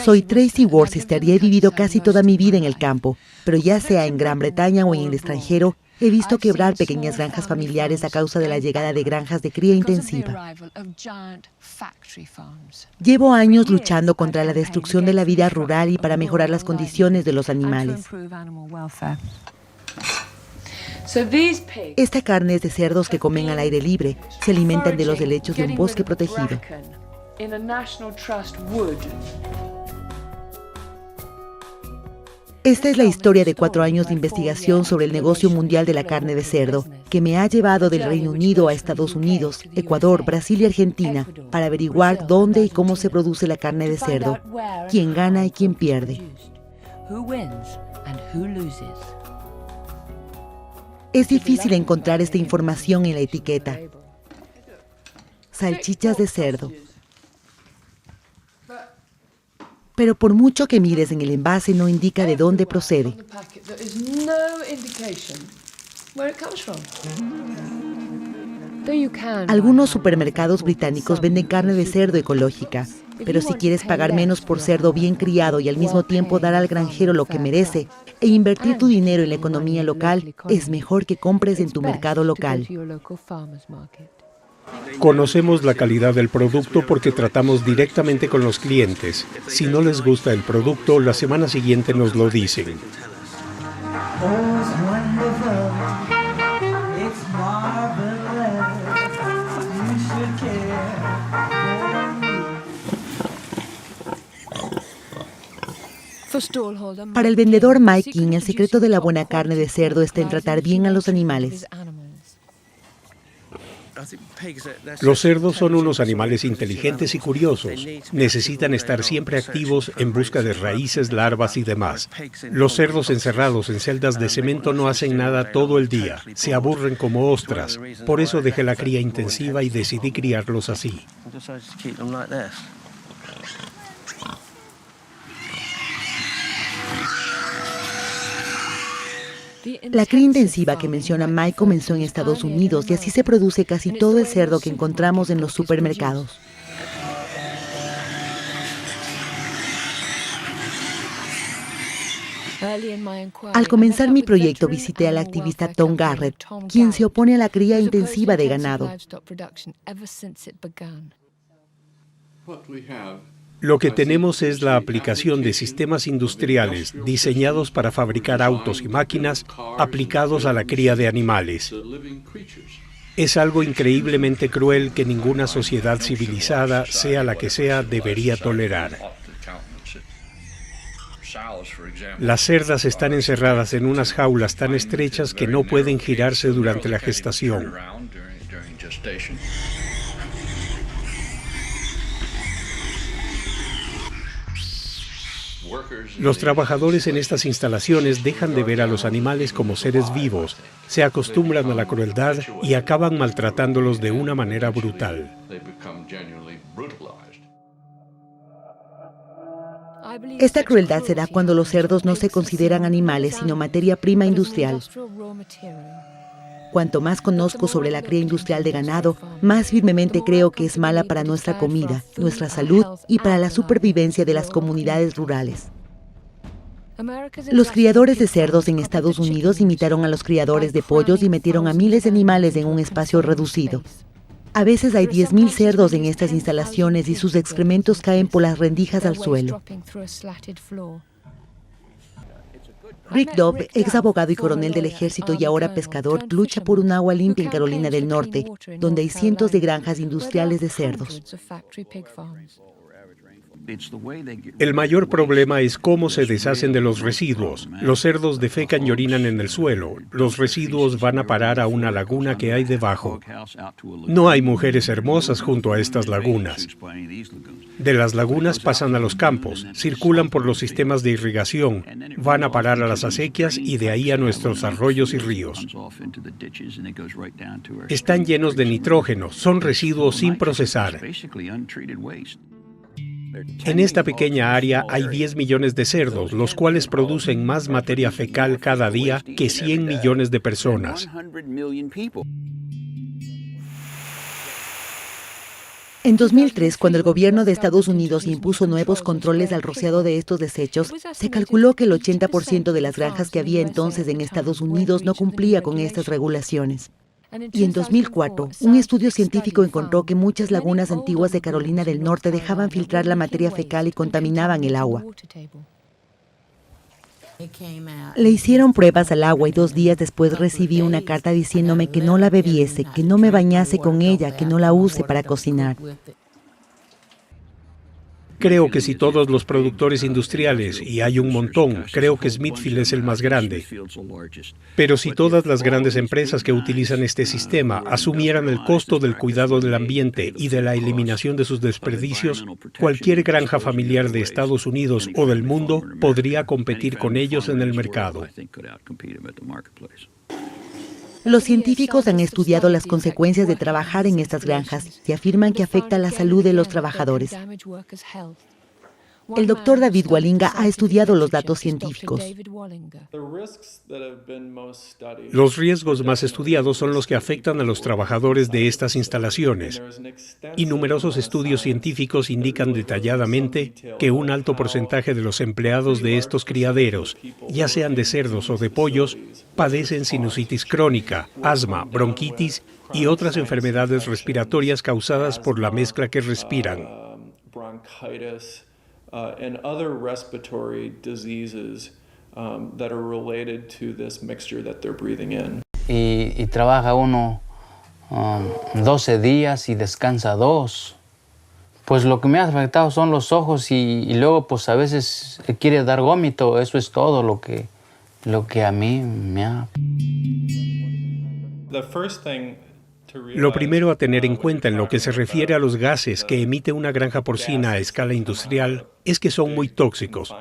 Soy Tracy Worcester y he vivido casi toda mi vida en el campo, pero ya sea en Gran Bretaña o en el extranjero, he visto quebrar pequeñas granjas familiares a causa de la llegada de granjas de cría intensiva. Llevo años luchando contra la destrucción de la vida rural y para mejorar las condiciones de los animales. Esta carne es de cerdos que comen al aire libre, se alimentan de los helechos de un bosque protegido. Esta es la historia de 4 años de investigación sobre el negocio mundial de la carne de cerdo, que me ha llevado del Reino Unido a Estados Unidos, Ecuador, Brasil y Argentina, para averiguar dónde y cómo se produce la carne de cerdo, quién gana y quién pierde. Es difícil encontrar esta información en la etiqueta. Salchichas de cerdo. Pero por mucho que mires en el envase, no indica de dónde procede. Algunos supermercados británicos venden carne de cerdo ecológica, pero si quieres pagar menos por cerdo bien criado y al mismo tiempo dar al granjero lo que merece e invertir tu dinero en la economía local, es mejor que compres en tu mercado local. Conocemos la calidad del producto porque tratamos directamente con los clientes. Si no les gusta el producto, la semana siguiente nos lo dicen. Para el vendedor Mike King, el secreto de la buena carne de cerdo está en tratar bien a los animales. Los cerdos son unos animales inteligentes y curiosos. Necesitan estar siempre activos en busca de raíces, larvas y demás. Los cerdos encerrados en celdas de cemento no hacen nada todo el día. Se aburren como ostras. Por eso dejé la cría intensiva y decidí criarlos así. La cría intensiva que menciona Mike comenzó en Estados Unidos y así se produce casi todo el cerdo que encontramos en los supermercados. Al comenzar mi proyecto visité al activista Tom Garrett, quien se opone a la cría intensiva de ganado. Lo que tenemos es la aplicación de sistemas industriales diseñados para fabricar autos y máquinas aplicados a la cría de animales. Es algo increíblemente cruel que ninguna sociedad civilizada, sea la que sea, debería tolerar. Las cerdas están encerradas en unas jaulas tan estrechas que no pueden girarse durante la gestación. Los trabajadores en estas instalaciones dejan de ver a los animales como seres vivos, se acostumbran a la crueldad y acaban maltratándolos de una manera brutal. Esta crueldad se da cuando los cerdos no se consideran animales, sino materia prima industrial. Cuanto más conozco sobre la cría industrial de ganado, más firmemente creo que es mala para nuestra comida, nuestra salud y para la supervivencia de las comunidades rurales. Los criadores de cerdos en Estados Unidos imitaron a los criadores de pollos y metieron a miles de animales en un espacio reducido. A veces hay 10.000 cerdos en estas instalaciones y sus excrementos caen por las rendijas al suelo. Rick Dove, ex abogado y coronel del ejército y ahora pescador, lucha por un agua limpia en Carolina del Norte, donde hay cientos de granjas industriales de cerdos. El mayor problema es cómo se deshacen de los residuos. Los cerdos defecan y orinan en el suelo. Los residuos van a parar a una laguna que hay debajo. No hay mujeres hermosas junto a estas lagunas. De las lagunas pasan a los campos, circulan por los sistemas de irrigación, van a parar a las acequias y de ahí a nuestros arroyos y ríos. Están llenos de nitrógeno, son residuos sin procesar. En esta pequeña área hay 10 millones de cerdos, los cuales producen más materia fecal cada día que 100 millones de personas. En 2003, cuando el gobierno de Estados Unidos impuso nuevos controles al rociado de estos desechos, se calculó que el 80% de las granjas que había entonces en Estados Unidos no cumplía con estas regulaciones. Y en 2004, un estudio científico encontró que muchas lagunas antiguas de Carolina del Norte dejaban filtrar la materia fecal y contaminaban el agua. Le hicieron pruebas al agua y 2 días después recibí una carta diciéndome que no la bebiese, que no me bañase con ella, que no la use para cocinar. Creo que si todos los productores industriales, y hay un montón, creo que Smithfield es el más grande, pero si todas las grandes empresas que utilizan este sistema asumieran el costo del cuidado del ambiente y de la eliminación de sus desperdicios, cualquier granja familiar de Estados Unidos o del mundo podría competir con ellos en el mercado. Los científicos han estudiado las consecuencias de trabajar en estas granjas y afirman que afecta a la salud de los trabajadores. El doctor David Wallinga ha estudiado los datos científicos. Los riesgos más estudiados son los que afectan a los trabajadores de estas instalaciones, y numerosos estudios científicos indican detalladamente que un alto porcentaje de los empleados de estos criaderos, ya sean de cerdos o de pollos, padecen sinusitis crónica, asma, bronquitis y otras enfermedades respiratorias causadas por la mezcla que respiran. And other respiratory diseases that are related to this mixture that they're breathing in. Y trabaja uno 12 días y descansa 2. Pues lo que me ha afectado son los ojos y luego pues a veces quiere dar vómito. Eso es todo lo que a mí me ha... Lo primero a tener en cuenta en lo que se refiere a los gases que emite una granja porcina a escala industrial es que son muy tóxicos.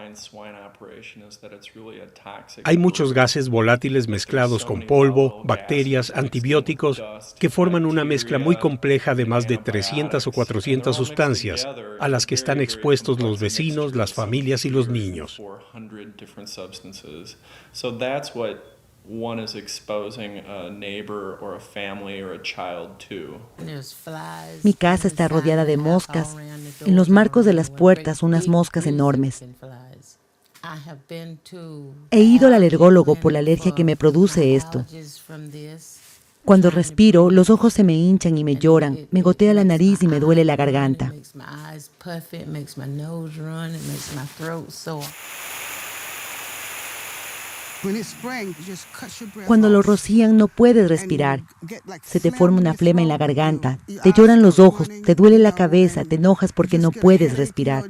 Hay muchos gases volátiles mezclados con polvo, bacterias, antibióticos, que forman una mezcla muy compleja de más de 300 o 400 sustancias, a las que están expuestos los vecinos, las familias y los niños. One is exposing a neighbor or a family or a child to. Mi casa está rodeada de moscas. En los marcos de las puertas, unas moscas enormes. He ido al alergólogo por la alergia que me produce esto. Cuando respiro, los ojos se me hinchan y me lloran, me gotea la nariz y me duele la garganta. Cuando lo rocían no puedes respirar. Se te forma una flema en la garganta, te lloran los ojos, te duele la cabeza, te enojas porque no puedes respirar.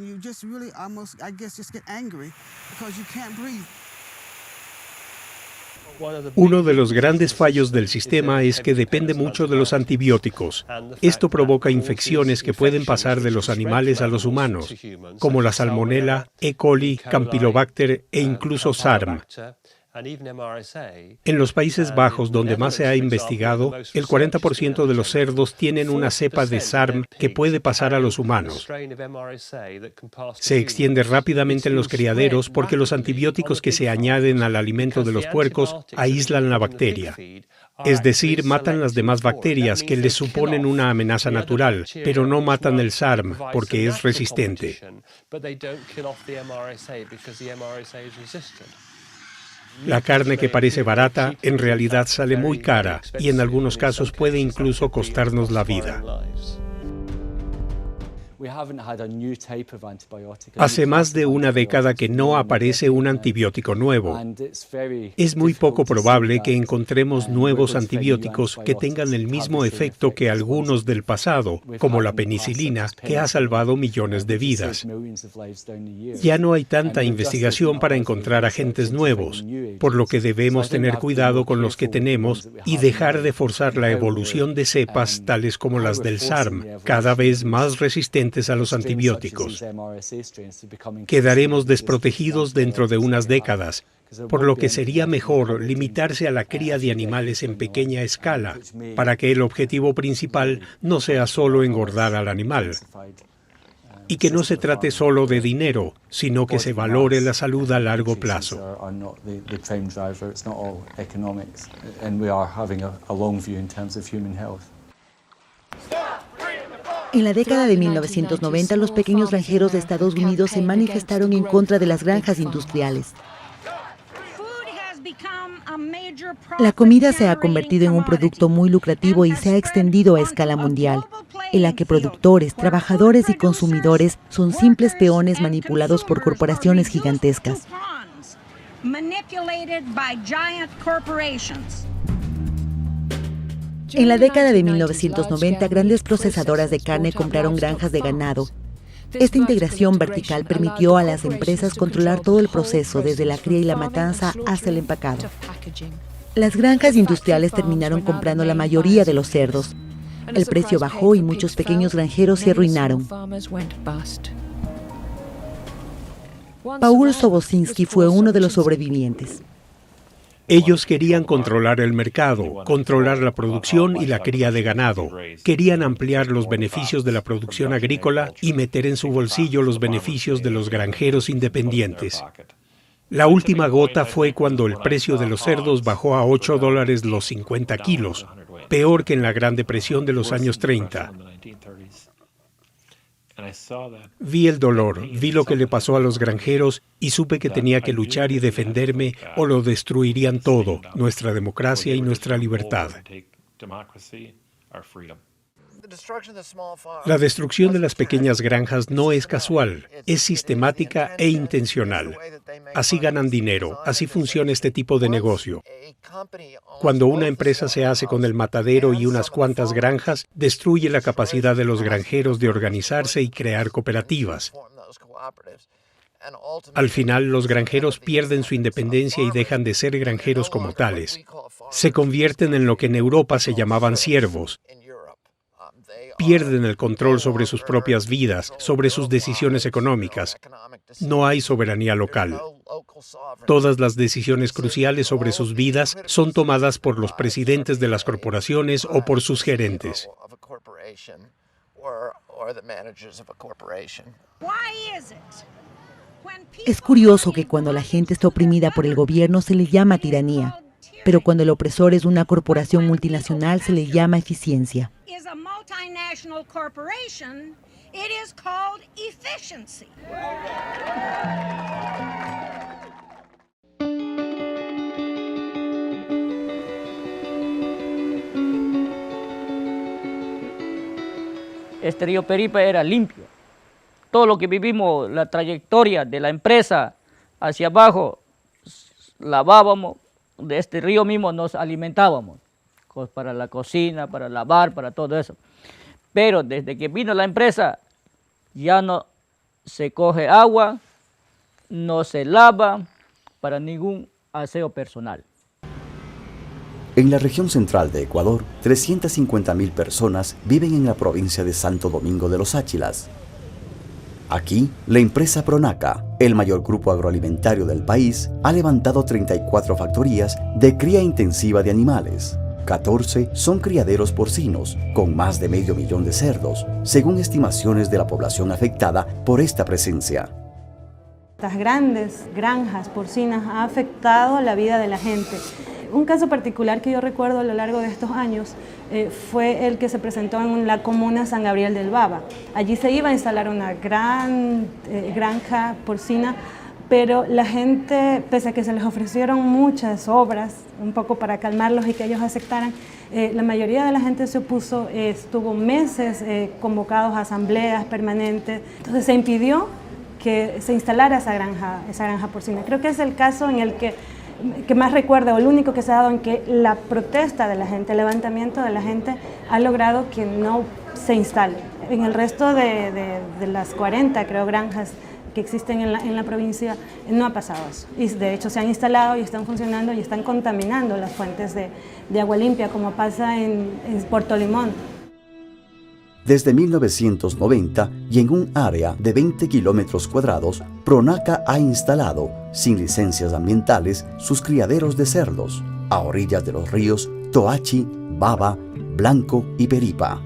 Uno de los grandes fallos del sistema es que depende mucho de los antibióticos. Esto provoca infecciones que pueden pasar de los animales a los humanos, como la salmonela, E. coli, Campylobacter e incluso SARM. En los Países Bajos, donde más se ha investigado, el 40% de los cerdos tienen una cepa de SARM que puede pasar a los humanos. Se extiende rápidamente en los criaderos porque los antibióticos que se añaden al alimento de los puercos aíslan la bacteria. Es decir, matan las demás bacterias que les suponen una amenaza natural, pero no matan el SARM porque es resistente. La carne que parece barata, en realidad sale muy cara y en algunos casos puede incluso costarnos la vida. Hace más de una década que no aparece un antibiótico nuevo. Es muy poco probable que encontremos nuevos antibióticos que tengan el mismo efecto que algunos del pasado, como la penicilina, que ha salvado millones de vidas. Ya no hay tanta investigación para encontrar agentes nuevos, por lo que debemos tener cuidado con los que tenemos y dejar de forzar la evolución de cepas tales como las del SARM, cada vez más resistentes a los antibióticos. Quedaremos desprotegidos dentro de unas décadas, por lo que sería mejor limitarse a la cría de animales en pequeña escala, para que el objetivo principal no sea solo engordar al animal. Y que no se trate solo de dinero, sino que se valore la salud a largo plazo. Stop breeding the farm! En la década de 1990, los pequeños granjeros de Estados Unidos se manifestaron en contra de las granjas industriales. La comida se ha convertido en un producto muy lucrativo y se ha extendido a escala mundial, en la que productores, trabajadores y consumidores son simples peones manipulados por corporaciones gigantescas. En la década de 1990, grandes procesadoras de carne compraron granjas de ganado. Esta integración vertical permitió a las empresas controlar todo el proceso, desde la cría y la matanza hasta el empacado. Las granjas industriales terminaron comprando la mayoría de los cerdos. El precio bajó y muchos pequeños granjeros se arruinaron. Paul Sobocinski fue uno de los sobrevivientes. Ellos querían controlar el mercado, controlar la producción y la cría de ganado. Querían ampliar los beneficios de la producción agrícola y meter en su bolsillo los beneficios de los granjeros independientes. La última gota fue cuando el precio de los cerdos bajó a $8 los 50 kilos, peor que en la Gran Depresión de los años 30. Vi el dolor, vi lo que le pasó a los granjeros y supe que tenía que luchar y defenderme o lo destruirían todo, nuestra democracia y nuestra libertad. La destrucción de las pequeñas granjas no es casual, es sistemática e intencional. Así ganan dinero, así funciona este tipo de negocio. Cuando una empresa se hace con el matadero y unas cuantas granjas, destruye la capacidad de los granjeros de organizarse y crear cooperativas. Al final, los granjeros pierden su independencia y dejan de ser granjeros como tales. Se convierten en lo que en Europa se llamaban siervos. Pierden el control sobre sus propias vidas, sobre sus decisiones económicas. No hay soberanía local. Todas las decisiones cruciales sobre sus vidas son tomadas por los presidentes de las corporaciones o por sus gerentes. Es curioso que cuando la gente está oprimida por el gobierno se le llama tiranía, pero cuando el opresor es una corporación multinacional se le llama eficiencia. Este río Peripa era limpio. Todo lo que vivimos, la trayectoria de la empresa hacia abajo, lavábamos, de este río mismo nos alimentábamos, para la cocina, para lavar, para todo eso. Pero desde que vino la empresa, ya no se coge agua, no se lava para ningún aseo personal. En la región central de Ecuador, 350.000 personas viven en la provincia de Santo Domingo de los Áchilas. Aquí, la empresa Pronaca, el mayor grupo agroalimentario del país, ha levantado 34 factorías de cría intensiva de animales. 14 son criaderos porcinos, con más de 500.000 de cerdos, según estimaciones de la población afectada por esta presencia. Estas grandes granjas porcinas han afectado la vida de la gente. Un caso particular que yo recuerdo a lo largo de estos años fue el que se presentó en la comuna San Gabriel del Baba. Allí se iba a instalar una gran granja porcina, pero la gente, pese a que se les ofrecieron muchas obras, un poco para calmarlos y que ellos aceptaran, la mayoría de la gente se opuso, estuvo meses convocados a asambleas permanentes, entonces se impidió que se instalara esa granja porcina. Creo que es el caso en el que más recuerdo, o el único que se ha dado en que la protesta de la gente, el levantamiento de la gente ha logrado que no se instale. En el resto de las 40, creo, granjas que existen en la provincia, no ha pasado eso. Y de hecho se han instalado y están funcionando y están contaminando las fuentes de agua limpia, como pasa en Puerto Limón. Desde 1990 y en un área de 20 kilómetros cuadrados, Pronaca ha instalado, sin licencias ambientales, sus criaderos de cerdos a orillas de los ríos Toachi, Baba, Blanco y Peripa.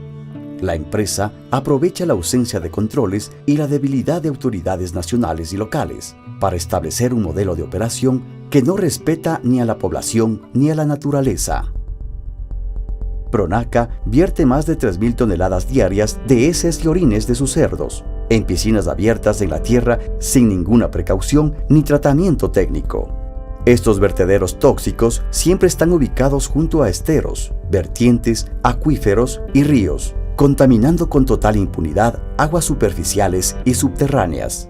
La empresa aprovecha la ausencia de controles y la debilidad de autoridades nacionales y locales para establecer un modelo de operación que no respeta ni a la población ni a la naturaleza. Pronaca vierte más de 3.000 toneladas diarias de heces y orines de sus cerdos en piscinas abiertas en la tierra sin ninguna precaución ni tratamiento técnico. Estos vertederos tóxicos siempre están ubicados junto a esteros, vertientes, acuíferos y ríos, contaminando con total impunidad aguas superficiales y subterráneas.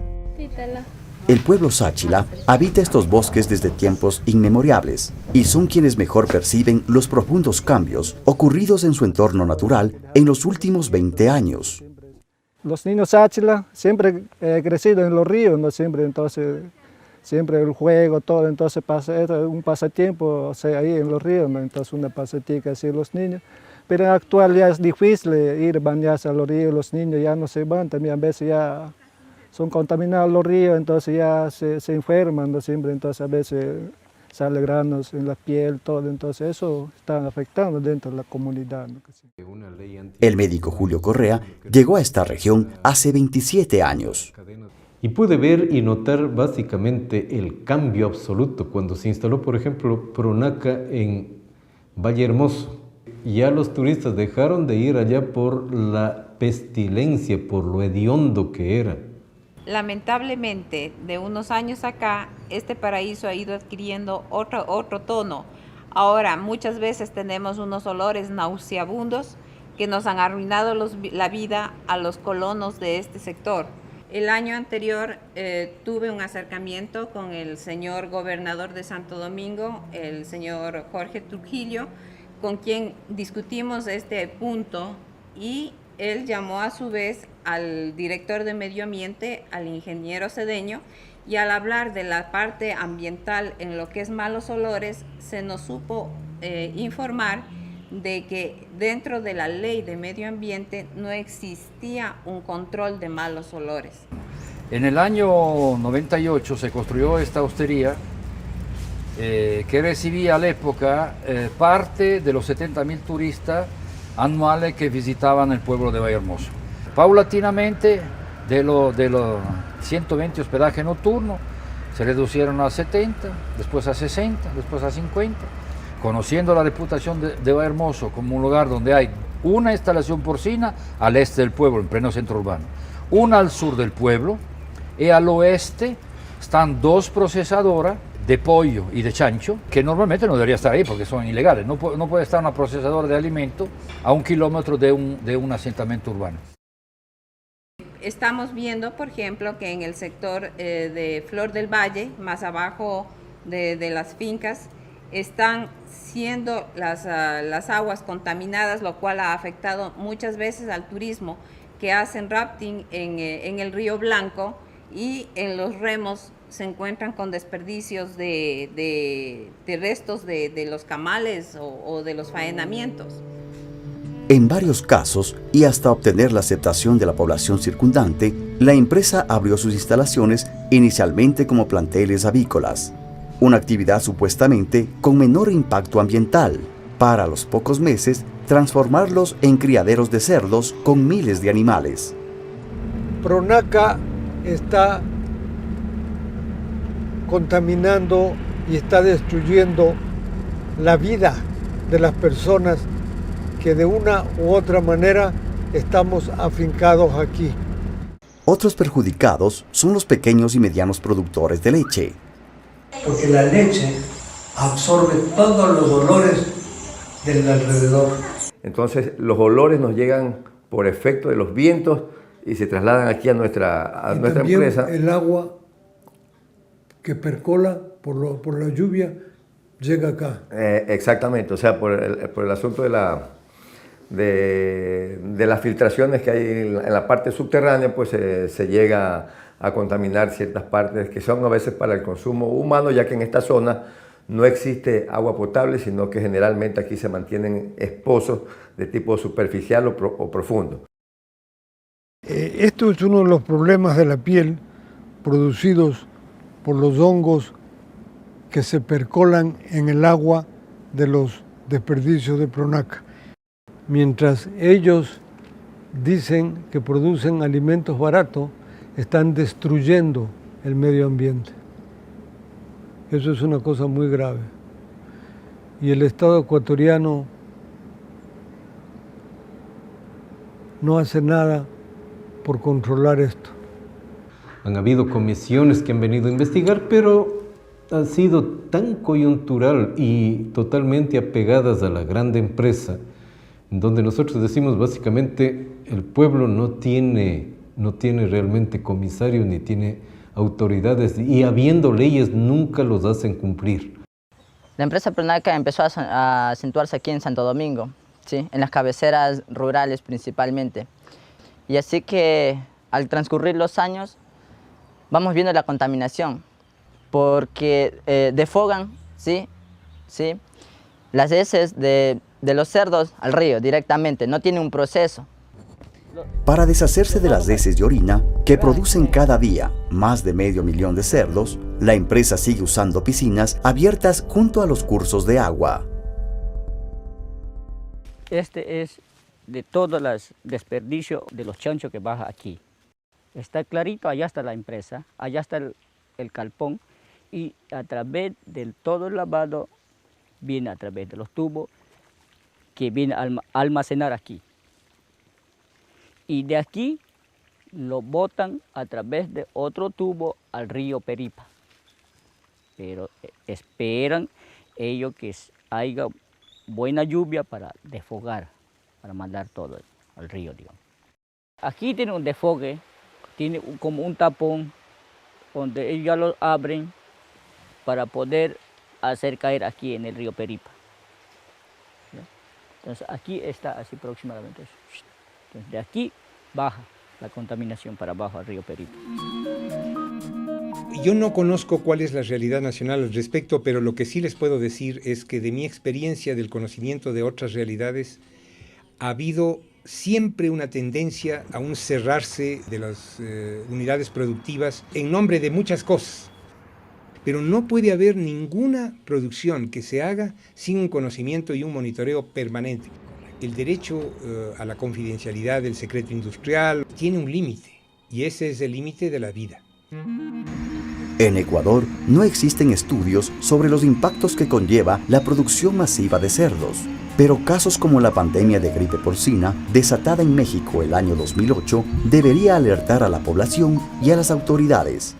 El pueblo Sáchila habita estos bosques desde tiempos inmemoriales y son quienes mejor perciben los profundos cambios ocurridos en su entorno natural en los últimos 20 años. Los niños Sáchila siempre he crecido en los ríos, ¿no? Siempre el juego, todo, entonces un pasatiempo, o sea, ahí en los ríos, ¿no? Entonces una pasatica así los niños. Pero en la actual ya es difícil ir a bañarse a los ríos, los niños ya no se van, también a veces ya son contaminados los ríos, entonces ya se enferman, ¿no? Siempre, entonces a veces sale granos en la piel, todo, entonces eso está afectando dentro de la comunidad, ¿no? El médico Julio Correa llegó a esta región hace 27 años. Y pude ver y notar básicamente el cambio absoluto cuando se instaló, por ejemplo, Pronaca en Valle Hermoso. Ya los turistas dejaron de ir allá por la pestilencia, por lo hediondo que era. Lamentablemente, de unos años acá, este paraíso ha ido adquiriendo otro tono. Ahora, muchas veces tenemos unos olores nauseabundos que nos han arruinado la vida a los colonos de este sector. El año anterior tuve un acercamiento con el señor gobernador de Santo Domingo, el señor Jorge Trujillo, con quien discutimos este punto, y él llamó a su vez al director de Medio Ambiente, al ingeniero Cedeño, y al hablar de la parte ambiental en lo que es malos olores, se nos supo informar de que dentro de la ley de medio ambiente no existía un control de malos olores. En el año 98 se construyó esta hostería que recibía a la época parte de los 70.000 turistas anuales que visitaban el pueblo de Vallehermoso. Paulatinamente, de los 120 hospedajes nocturnos, se reducieron a 70, después a 60, después a 50, conociendo la reputación de Vallehermoso como un lugar donde hay una instalación porcina al este del pueblo, en pleno centro urbano, una al sur del pueblo, y al oeste están dos procesadoras de pollo y de chancho, que normalmente no debería estar ahí porque son ilegales. No puede estar una procesadora de alimentos a 1 kilómetro de un asentamiento urbano. Estamos viendo, por ejemplo, que en el sector de Flor del Valle, más abajo de las fincas, están siendo las aguas contaminadas, lo cual ha afectado muchas veces al turismo, que hacen rafting en el Río Blanco, y en los remos se encuentran con desperdicios de restos de los camales o de los faenamientos. En varios casos, y hasta obtener la aceptación de la población circundante, la empresa abrió sus instalaciones inicialmente como planteles avícolas, una actividad supuestamente con menor impacto ambiental, para a los pocos meses transformarlos en criaderos de cerdos con miles de animales. Pronaca está contaminando y está destruyendo la vida de las personas que de una u otra manera estamos afincados aquí. Otros perjudicados son los pequeños y medianos productores de leche. Porque la leche absorbe todos los olores del alrededor. Entonces los olores nos llegan por efecto de los vientos y se trasladan aquí a nuestra empresa. El agua que percola por la lluvia llega acá. Exactamente, o sea, por el asunto de las filtraciones que hay en la parte subterránea, pues se llega a contaminar ciertas partes que son a veces para el consumo humano, ya que en esta zona no existe agua potable, sino que generalmente aquí se mantienen pozos de tipo superficial o profundo. Esto es uno de los problemas de la piel producidos por los hongos que se percolan en el agua de los desperdicios de Pronaca. Mientras ellos dicen que producen alimentos baratos, están destruyendo el medio ambiente. Eso es una cosa muy grave. Y el Estado ecuatoriano no hace nada por controlar esto. Han habido comisiones que han venido a investigar, pero han sido tan coyuntural y totalmente apegadas a la grande empresa, donde nosotros decimos básicamente el pueblo no tiene realmente comisario ni tiene autoridades, y habiendo leyes nunca los hacen cumplir. La empresa Pronaca empezó a acentuarse aquí en Santo Domingo, ¿sí? En las cabeceras rurales principalmente. Y así que al transcurrir los años vamos viendo la contaminación, porque defogan, ¿sí? Las heces de los cerdos al río directamente, no tiene un proceso. Para deshacerse de las heces y orina que producen cada día más de 500,000 de cerdos, la empresa sigue usando piscinas abiertas junto a los cursos de agua. Este es de todos los desperdicios de los chanchos que baja aquí. Está clarito, allá está la empresa, allá está el calpón, y a través de todo el lavado viene a través de los tubos que viene a almacenar aquí. Y de aquí lo botan a través de otro tubo al río Peripa. Pero esperan ellos que haya buena lluvia para desfogar, para mandar todo al río, digamos. Aquí tiene un desfogue, tiene como un tapón donde ellos ya lo abren para poder hacer caer aquí en el río Peripa. ¿Ya? Entonces aquí está así aproximadamente. Entonces de aquí baja la contaminación para abajo al río Peripa. Yo no conozco cuál es la realidad nacional al respecto, pero lo que sí les puedo decir es que de mi experiencia, del conocimiento de otras realidades, ha habido siempre una tendencia a un cerrarse de las unidades productivas en nombre de muchas cosas. Pero no puede haber ninguna producción que se haga sin un conocimiento y un monitoreo permanente. El derecho a la confidencialidad del secreto industrial tiene un límite, y ese es el límite de la vida. En Ecuador no existen estudios sobre los impactos que conlleva la producción masiva de cerdos, pero casos como la pandemia de gripe porcina desatada en México el año 2008 debería alertar a la población y a las autoridades.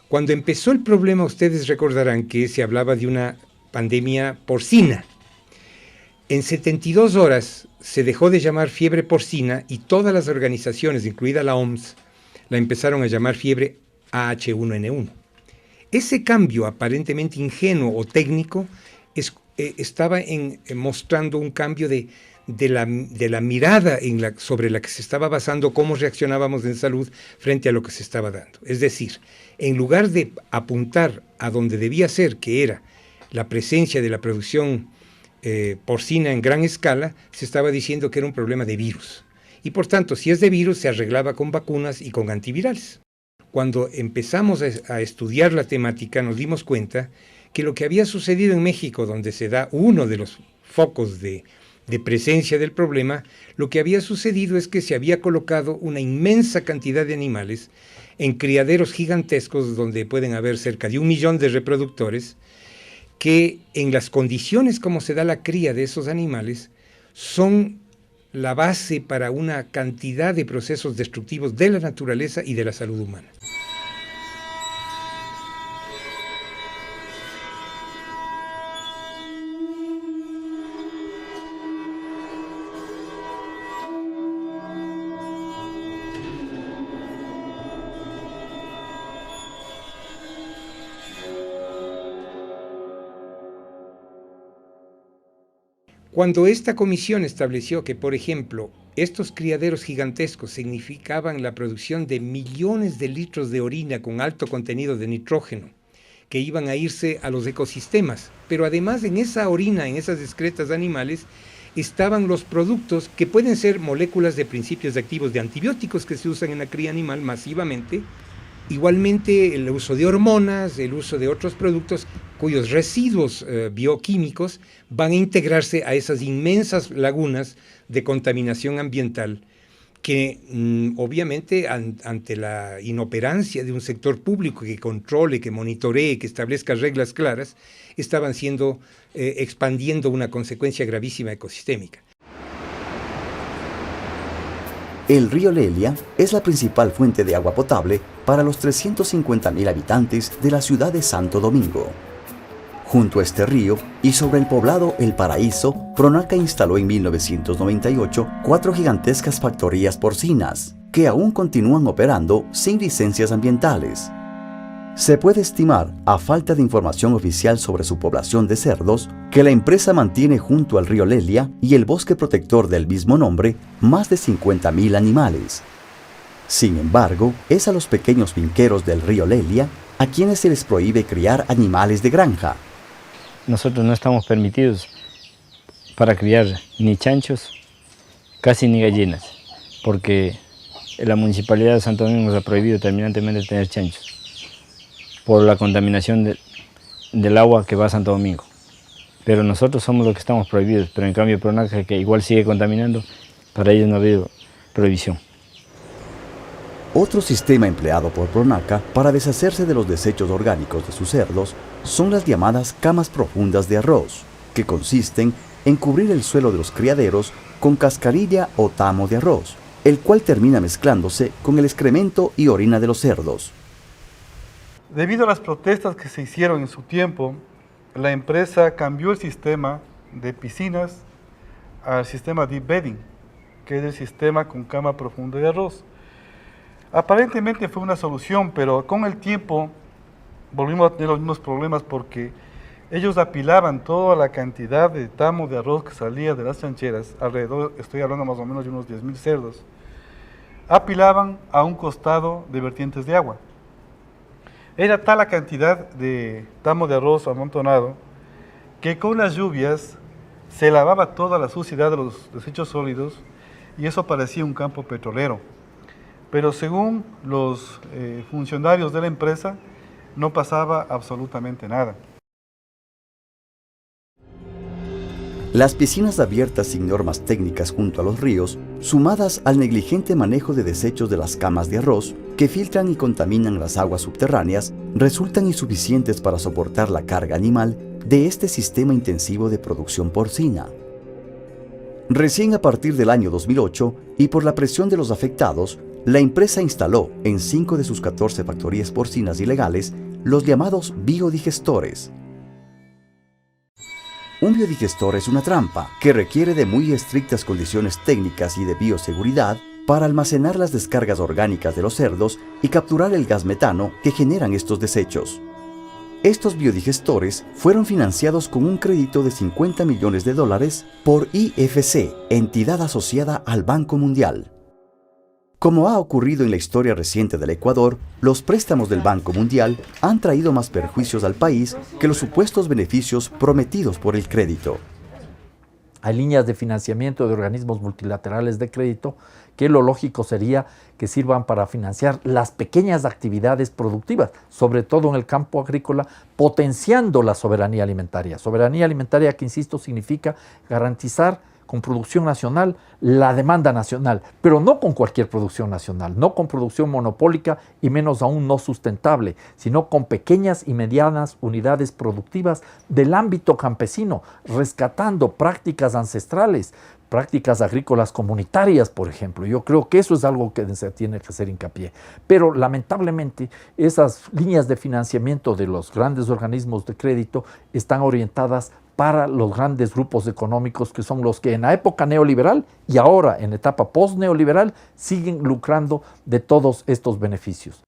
Cuando empezó el problema, ustedes recordarán que se hablaba de una pandemia porcina. En 72 horas se dejó de llamar fiebre porcina y todas las organizaciones, incluida la OMS, la empezaron a llamar fiebre AH1N1. Ese cambio aparentemente ingenuo o técnico estaba mostrando un cambio de la mirada sobre la que se estaba basando cómo reaccionábamos en salud frente a lo que se estaba dando. Es decir, en lugar de apuntar a donde debía ser, que era la presencia de la producción porcina en gran escala, se estaba diciendo que era un problema de virus. Y por tanto, si es de virus, se arreglaba con vacunas y con antivirales. Cuando empezamos a estudiar la temática, nos dimos cuenta que lo que había sucedido en México, donde se da uno de los focos de presencia del problema, lo que había sucedido es que se había colocado una inmensa cantidad de animales en criaderos gigantescos donde pueden haber cerca de 1 millón de reproductores, que en las condiciones como se da la cría de esos animales son la base para una cantidad de procesos destructivos de la naturaleza y de la salud humana. Cuando esta comisión estableció que, por ejemplo, estos criaderos gigantescos significaban la producción de millones de litros de orina con alto contenido de nitrógeno, que iban a irse a los ecosistemas, pero además en esa orina, en esas excretas animales, estaban los productos que pueden ser moléculas de principios activos de antibióticos que se usan en la cría animal masivamente, igualmente el uso de hormonas, el uso de otros productos cuyos residuos bioquímicos van a integrarse a esas inmensas lagunas de contaminación ambiental que obviamente ante la inoperancia de un sector público que controle, que monitoree, que establezca reglas claras, estaban expandiendo una consecuencia gravísima ecosistémica. El río Lelia es la principal fuente de agua potable para los 350.000 habitantes de la ciudad de Santo Domingo. Junto a este río y sobre el poblado El Paraíso, Pronaca instaló en 1998 4 gigantescas factorías porcinas, que aún continúan operando sin licencias ambientales. Se puede estimar, a falta de información oficial sobre su población de cerdos, que la empresa mantiene junto al río Lelia y el bosque protector del mismo nombre más de 50.000 animales. Sin embargo, es a los pequeños finqueros del río Lelia a quienes se les prohíbe criar animales de granja. Nosotros no estamos permitidos para criar ni chanchos, casi ni gallinas, porque la Municipalidad de Santo Domingo nos ha prohibido terminantemente tener chanchos por la contaminación del agua que va a Santo Domingo. Pero nosotros somos los que estamos prohibidos, pero en cambio Pronaca, que igual sigue contaminando, para ellos no ha habido prohibición. Otro sistema empleado por Pronaca para deshacerse de los desechos orgánicos de sus cerdos son las llamadas camas profundas de arroz, que consisten en cubrir el suelo de los criaderos con cascarilla o tamo de arroz, el cual termina mezclándose con el excremento y orina de los cerdos. Debido a las protestas que se hicieron en su tiempo, la empresa cambió el sistema de piscinas al sistema deep bedding, que es el sistema con cama profunda de arroz. Aparentemente fue una solución, pero con el tiempo volvimos a tener los mismos problemas porque ellos apilaban toda la cantidad de tamo de arroz que salía de las chancheras, alrededor, estoy hablando más o menos de unos 10.000 cerdos, apilaban a un costado de vertientes de agua. Era tal la cantidad de tamo de arroz amontonado que con las lluvias se lavaba toda la suciedad de los desechos sólidos y eso parecía un campo petrolero. Pero según los funcionarios de la empresa, no pasaba absolutamente nada. Las piscinas abiertas sin normas técnicas junto a los ríos, sumadas al negligente manejo de desechos de las camas de arroz, que filtran y contaminan las aguas subterráneas, resultan insuficientes para soportar la carga animal de este sistema intensivo de producción porcina. Recién a partir del año 2008, y por la presión de los afectados, la empresa instaló en 5 de sus 14 factorías porcinas ilegales los llamados biodigestores. Un biodigestor es una trampa que requiere de muy estrictas condiciones técnicas y de bioseguridad para almacenar las descargas orgánicas de los cerdos y capturar el gas metano que generan estos desechos. Estos biodigestores fueron financiados con un crédito de $50 millones por IFC, entidad asociada al Banco Mundial. Como ha ocurrido en la historia reciente del Ecuador, los préstamos del Banco Mundial han traído más perjuicios al país que los supuestos beneficios prometidos por el crédito. Hay líneas de financiamiento de organismos multilaterales de crédito que lo lógico sería que sirvan para financiar las pequeñas actividades productivas, sobre todo en el campo agrícola, potenciando la soberanía alimentaria. Soberanía alimentaria que, insisto, significa garantizar con producción nacional la demanda nacional, pero no con cualquier producción nacional, no con producción monopólica y menos aún no sustentable, sino con pequeñas y medianas unidades productivas del ámbito campesino, rescatando prácticas ancestrales, prácticas agrícolas comunitarias, por ejemplo. Yo creo que eso es algo que se tiene que hacer hincapié. Pero lamentablemente esas líneas de financiamiento de los grandes organismos de crédito están orientadas para los grandes grupos económicos que son los que en la época neoliberal y ahora en etapa post-neoliberal siguen lucrando de todos estos beneficios.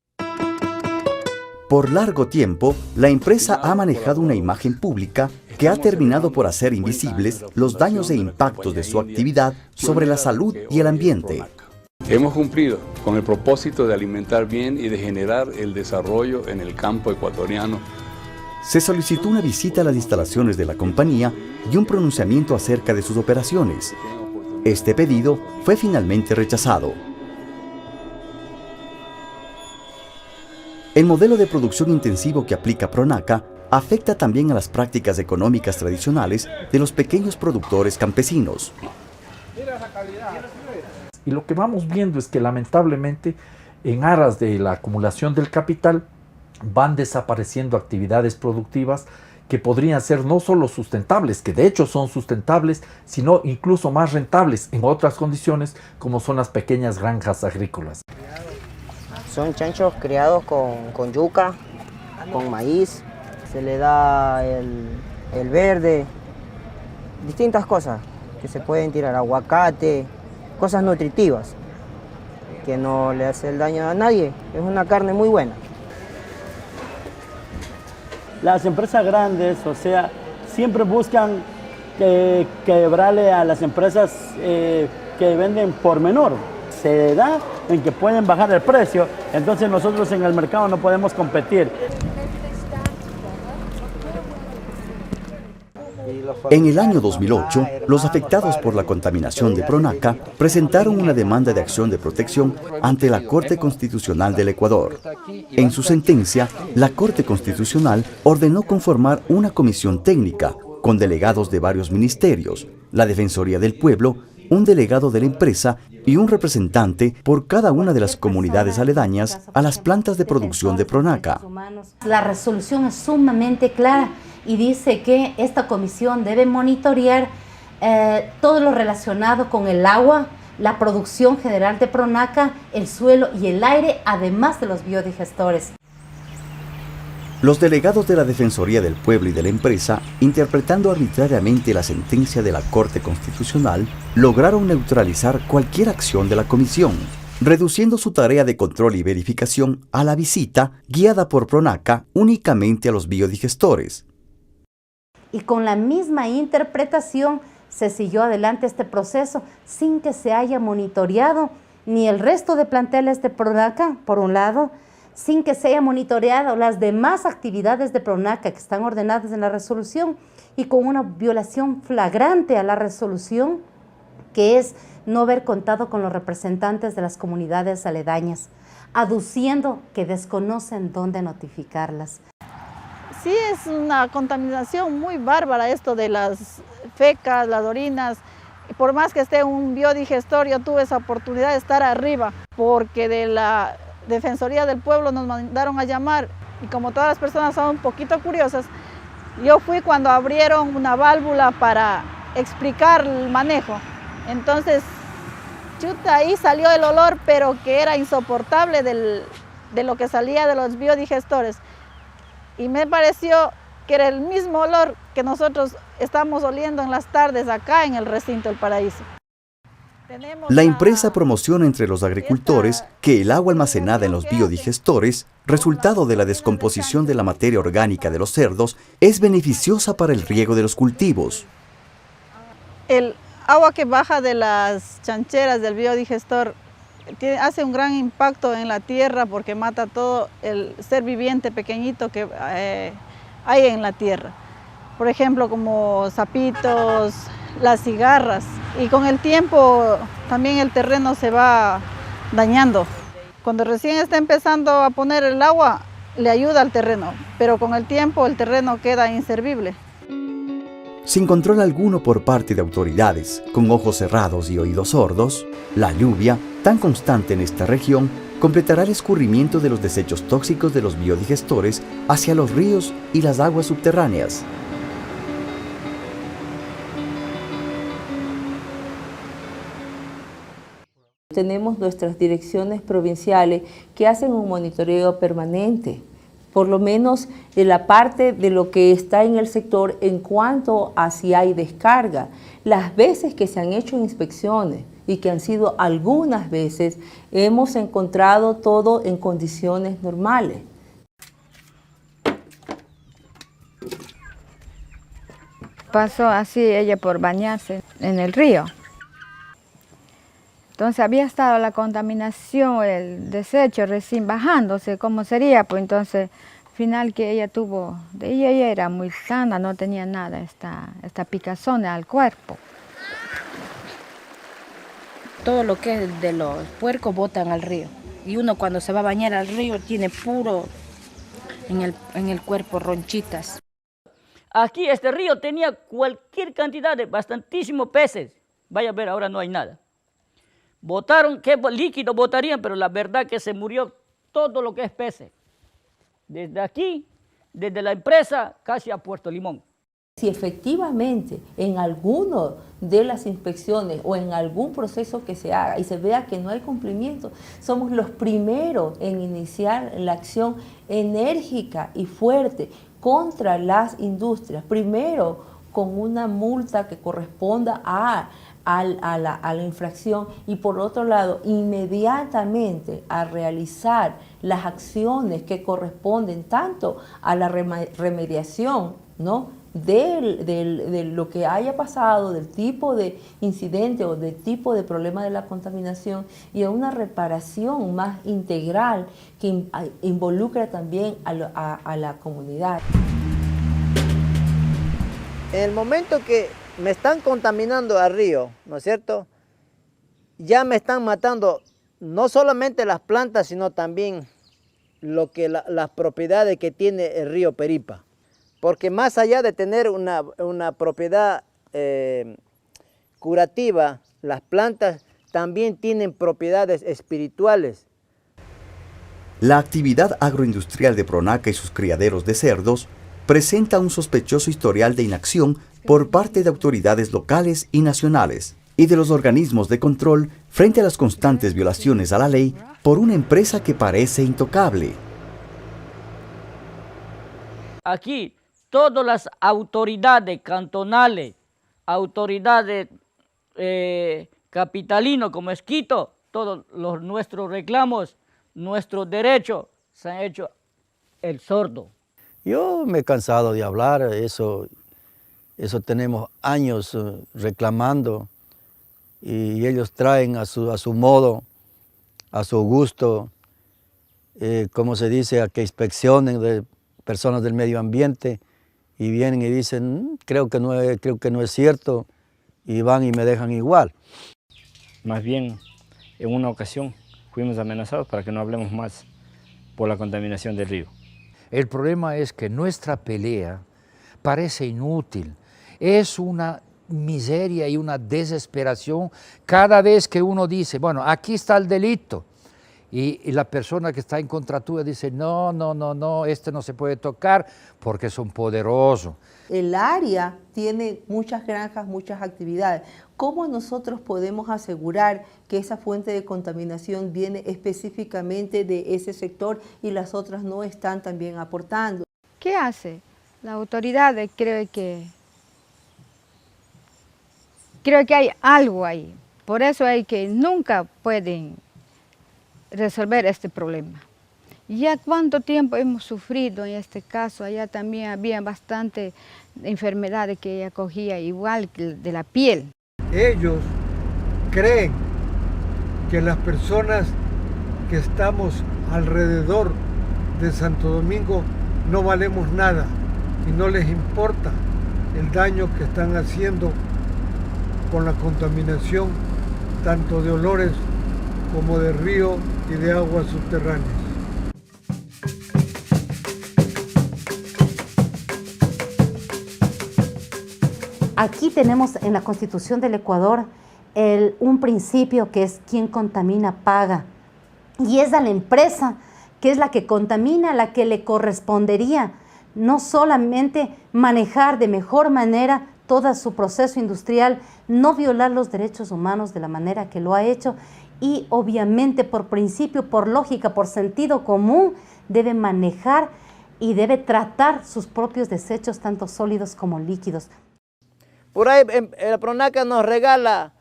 Por largo tiempo, la empresa ha manejado una imagen pública que ha terminado por hacer invisibles los daños e impactos de su actividad sobre la salud y el ambiente. Hemos cumplido con el propósito de alimentar bien y de generar el desarrollo en el campo ecuatoriano. Se solicitó una visita a las instalaciones de la compañía y un pronunciamiento acerca de sus operaciones. Este pedido fue finalmente rechazado. El modelo de producción intensivo que aplica Pronaca afecta también a las prácticas económicas tradicionales de los pequeños productores campesinos. Y lo que vamos viendo es que lamentablemente en aras de la acumulación del capital van desapareciendo actividades productivas que podrían ser no solo sustentables, que de hecho son sustentables, sino incluso más rentables en otras condiciones, como son las pequeñas granjas agrícolas. Son chanchos criados con yuca, con maíz, se le da el verde, distintas cosas que se pueden tirar, aguacate, cosas nutritivas, que no le hace el daño a nadie, es una carne muy buena. Las empresas grandes, o sea, siempre buscan quebrarle a las empresas que venden por menor. Se da en que pueden bajar el precio, entonces nosotros en el mercado no podemos competir. En el año 2008, los afectados por la contaminación de Pronaca presentaron una demanda de acción de protección ante la Corte Constitucional del Ecuador. En su sentencia, la Corte Constitucional ordenó conformar una comisión técnica con delegados de varios ministerios, la Defensoría del Pueblo, un delegado de la empresa y un representante por cada una de las comunidades aledañas a las plantas de producción de Pronaca. La resolución es sumamente clara y dice que esta comisión debe monitorear todo lo relacionado con el agua, la producción general de Pronaca, el suelo y el aire, además de los biodigestores. Los delegados de la Defensoría del Pueblo y de la empresa, interpretando arbitrariamente la sentencia de la Corte Constitucional, lograron neutralizar cualquier acción de la comisión, reduciendo su tarea de control y verificación a la visita, guiada por Pronaca, únicamente a los biodigestores. Y con la misma interpretación se siguió adelante este proceso sin que se haya monitoreado ni el resto de planteles de Pronaca, por un lado, sin que se haya monitoreado las demás actividades de Pronaca que están ordenadas en la resolución y con una violación flagrante a la resolución, que es no haber contado con los representantes de las comunidades aledañas, aduciendo que desconocen dónde notificarlas. Sí, es una contaminación muy bárbara esto de las fecas, las orinas. Por más que esté un biodigestor, yo tuve esa oportunidad de estar arriba, porque de la Defensoría del Pueblo nos mandaron a llamar y como todas las personas son un poquito curiosas, yo fui cuando abrieron una válvula para explicar el manejo. Entonces, chuta, ahí salió el olor, pero que era insoportable de lo que salía de los biodigestores. Y me pareció que era el mismo olor que nosotros estamos oliendo en las tardes acá en el recinto del Paraíso. La empresa promociona entre los agricultores que el agua almacenada en los biodigestores, resultado de la descomposición de la materia orgánica de los cerdos, es beneficiosa para el riego de los cultivos. El agua que baja de las chancheras del biodigestor hace un gran impacto en la tierra porque mata todo el ser viviente pequeñito que hay en la tierra. Por ejemplo, como sapitos, las cigarras. Y con el tiempo también el terreno se va dañando. Cuando recién está empezando a poner el agua, le ayuda al terreno, pero con el tiempo el terreno queda inservible. Sin control alguno por parte de autoridades, con ojos cerrados y oídos sordos, la lluvia, tan constante en esta región, completará el escurrimiento de los desechos tóxicos de los biodigestores hacia los ríos y las aguas subterráneas. Tenemos nuestras direcciones provinciales que hacen un monitoreo permanente, por lo menos en la parte de lo que está en el sector en cuanto a si hay descarga. Las veces que se han hecho inspecciones y que han sido algunas veces, hemos encontrado todo en condiciones normales. Pasó así ella por bañarse en el río. Entonces había estado la contaminación, el desecho recién bajándose, ¿cómo sería? Pues entonces, al final que ella tuvo, ella era muy sana, no tenía nada, esta picazón al cuerpo. Todo lo que es de los puercos botan al río. Y uno cuando se va a bañar al río tiene puro en el cuerpo ronchitas. Aquí este río tenía cualquier cantidad de bastantísimos peces. Vaya a ver, ahora no hay nada. Botaron, qué líquido botarían, pero la verdad que se murió todo lo que es peces. Desde aquí desde la empresa casi a Puerto Limón. Si efectivamente en alguno de las inspecciones o en algún proceso que se haga y se vea que no hay cumplimiento, somos los primeros en iniciar la acción enérgica y fuerte contra las industrias. Primero con una multa que corresponda a la infracción y por otro lado inmediatamente a realizar las acciones que corresponden tanto a la remediación, ¿no?, de lo que haya pasado, del tipo de incidente o del tipo de problema de la contaminación y a una reparación más integral que involucra también a la comunidad. En el momento que me están contaminando al río, ¿no es cierto?, ya me están matando no solamente las plantas, sino también las propiedades que tiene el río Peripa. Porque más allá de tener una propiedad curativa, las plantas también tienen propiedades espirituales. La actividad agroindustrial de Pronaca y sus criaderos de cerdos presenta un sospechoso historial de inacción por parte de autoridades locales y nacionales y de los organismos de control frente a las constantes violaciones a la ley por una empresa que parece intocable. Aquí todas las autoridades cantonales, autoridades capitalinos como Esquito, todos nuestros reclamos, nuestros derechos se han hecho el sordo. Yo me he cansado de hablar, eso tenemos años reclamando y ellos traen a su modo, a su gusto, como se dice, a que inspeccionen de personas del medio ambiente y vienen y dicen, creo que no es cierto, y van y me dejan igual. Más bien, en una ocasión fuimos amenazados para que no hablemos más por la contaminación del río. El problema es que nuestra pelea parece inútil, es una miseria y una desesperación cada vez que uno dice, bueno, aquí está el delito. Y la persona que está en contra tuya dice, no, este no se puede tocar porque son poderosos. El área tiene muchas granjas, muchas actividades. ¿Cómo nosotros podemos asegurar que esa fuente de contaminación viene específicamente de ese sector y las otras no están también aportando? ¿Qué hace? La autoridad creo que hay algo ahí. Por eso hay que nunca pueden resolver este problema. Ya cuánto tiempo hemos sufrido en este caso, allá también había bastante enfermedades que ella cogía, igual que de la piel. Ellos creen que las personas que estamos alrededor de Santo Domingo no valemos nada y no les importa el daño que están haciendo con la contaminación tanto de olores como de río y de aguas subterráneas. Aquí tenemos en la Constitución del Ecuador un principio que es quien contamina paga. Y es a la empresa que es la que contamina, la que le correspondería no solamente manejar de mejor manera todo su proceso industrial, no violar los derechos humanos de la manera que lo ha hecho y obviamente por principio, por lógica, por sentido común, debe manejar y debe tratar sus propios desechos, tanto sólidos como líquidos. Por ahí la Pronaca nos regala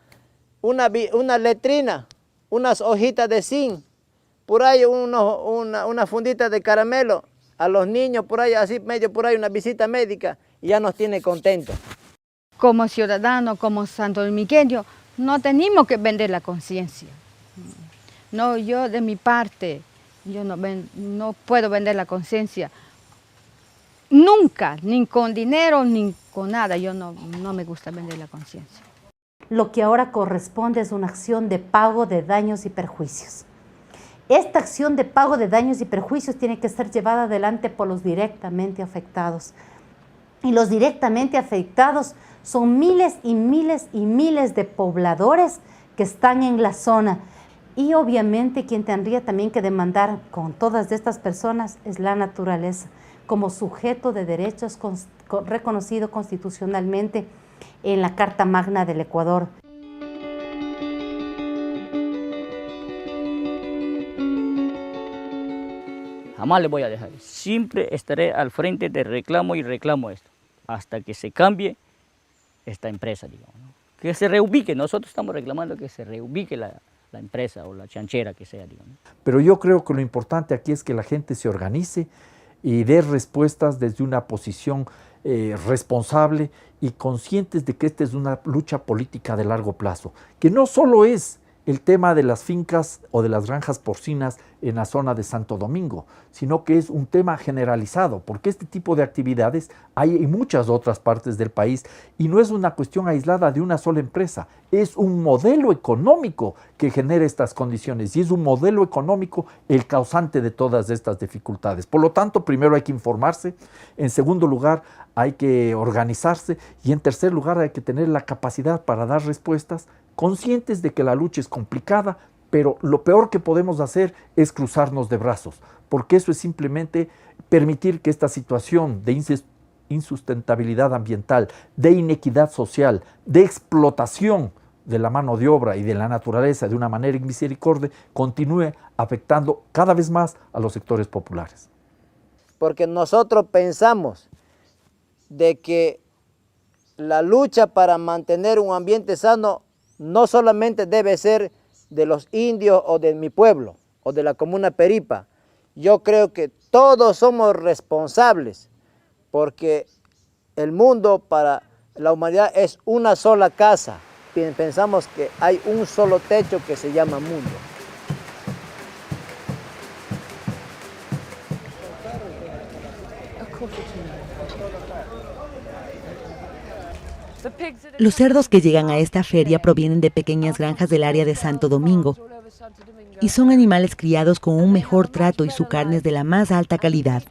una letrina, unas hojitas de zinc, por ahí una fundita de caramelo, a los niños por ahí, así medio por ahí una visita médica y ya nos tiene contentos. Como ciudadanos, como santodomingueños, no tenemos que vender la conciencia. No, yo de mi parte, yo no puedo vender la conciencia. Nunca, ni con dinero, ni con nada. Yo no me gusta vender la conciencia. Lo que ahora corresponde es una acción de pago de daños y perjuicios. Esta acción de pago de daños y perjuicios tiene que ser llevada adelante por los directamente afectados. Y los directamente afectados son miles y miles y miles de pobladores que están en la zona. Y obviamente quien tendría también que demandar con todas estas personas es la naturaleza. como sujeto de derechos reconocido constitucionalmente en la Carta Magna del Ecuador. Jamás le voy a dejar. Siempre estaré al frente de reclamo y reclamo esto, hasta que se cambie esta empresa, digamos, ¿no? Que se reubique. Nosotros estamos reclamando que se reubique la empresa o la chanchera que sea, digamos. Pero yo creo que lo importante aquí es que la gente se organice y dé respuestas desde una posición responsable y conscientes de que esta es una lucha política de largo plazo, que no solo es el tema de las fincas o de las granjas porcinas en la zona de Santo Domingo, sino que es un tema generalizado, porque este tipo de actividades hay en muchas otras partes del país y no es una cuestión aislada de una sola empresa, es un modelo económico que genera estas condiciones y es un modelo económico el causante de todas estas dificultades. Por lo tanto, primero hay que informarse, en segundo lugar hay que organizarse y en tercer lugar hay que tener la capacidad para dar respuestas, conscientes de que la lucha es complicada, pero lo peor que podemos hacer es cruzarnos de brazos, porque eso es simplemente permitir que esta situación de insustentabilidad ambiental, de inequidad social, de explotación de la mano de obra y de la naturaleza de una manera inmisericordia, continúe afectando cada vez más a los sectores populares. Porque nosotros pensamos de que la lucha para mantener un ambiente sano no solamente debe ser de los indios o de mi pueblo o de la comuna Peripa. Yo creo que todos somos responsables porque el mundo para la humanidad es una sola casa. Pensamos que hay un solo techo que se llama mundo. Los cerdos que llegan a esta feria provienen de pequeñas granjas del área de Santo Domingo y son animales criados con un mejor trato y su carne es de la más alta calidad.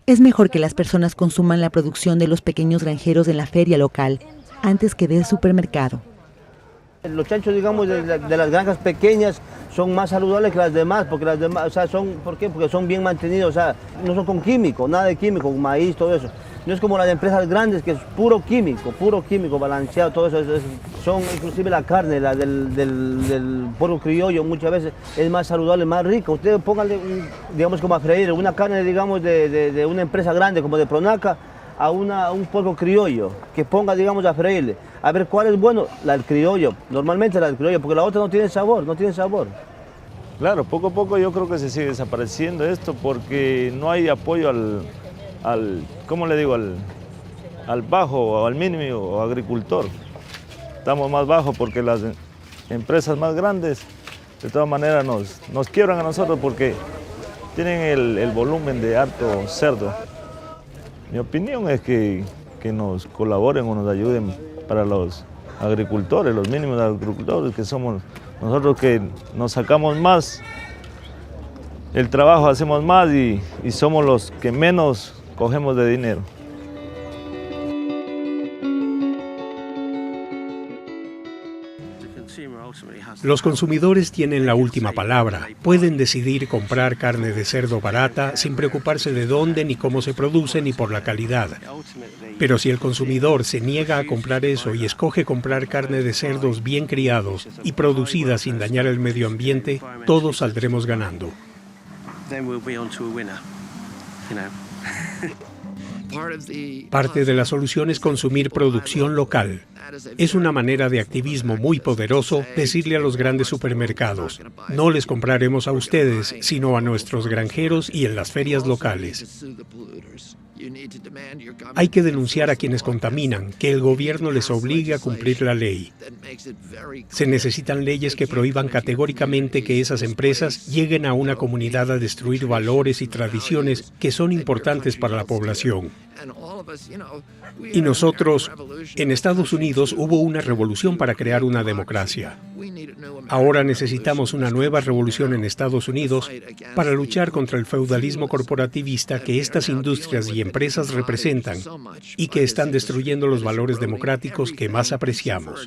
Es mejor que las personas consuman la producción de los pequeños granjeros en la feria local antes que del supermercado. Los chanchos, digamos, de las granjas pequeñas son más saludables que las demás, porque las demás, o sea, ¿por qué? Porque son bien mantenidos, o sea, no son con químicos, nada de químico, maíz, todo eso. No es como las empresas grandes que es puro químico, balanceado, todo eso. Son inclusive la carne, la del puerco criollo, muchas veces es más saludable, más rica. Ustedes pónganle, digamos, como a freír una carne, digamos, de una empresa grande como de Pronaca, a un puerco criollo, que ponga, digamos, a freírle. A ver cuál es bueno, la del criollo, normalmente la del criollo, porque la otra no tiene sabor, Claro, poco a poco yo creo que se sigue desapareciendo esto porque no hay apoyo ¿cómo le digo? Al bajo o al mínimo agricultor. Estamos más bajos porque las empresas más grandes de todas maneras nos quiebran a nosotros porque tienen el volumen de harto cerdo. Mi opinión es que nos colaboren o nos ayuden para los agricultores, los mínimos agricultores, que somos nosotros que nos sacamos más, el trabajo hacemos más y somos los que menos cogemos de dinero. Los consumidores tienen la última palabra. Pueden decidir comprar carne de cerdo barata sin preocuparse de dónde ni cómo se produce ni por la calidad. Pero si el consumidor se niega a comprar eso y escoge comprar carne de cerdos bien criados y producida sin dañar el medio ambiente, todos saldremos ganando. Parte de la solución es consumir producción local. Es una manera de activismo muy poderoso decirle a los grandes supermercados, no les compraremos a ustedes, sino a nuestros granjeros y en las ferias locales. Hay que denunciar a quienes contaminan, que el gobierno les obligue a cumplir la ley. Se necesitan leyes que prohíban categóricamente que esas empresas lleguen a una comunidad a destruir valores y tradiciones que son importantes para la población. Y nosotros, en Estados Unidos, hubo una revolución para crear una democracia. Ahora necesitamos una nueva revolución en Estados Unidos para luchar contra el feudalismo corporativista que estas industrias y empresas representan y que están destruyendo los valores democráticos que más apreciamos.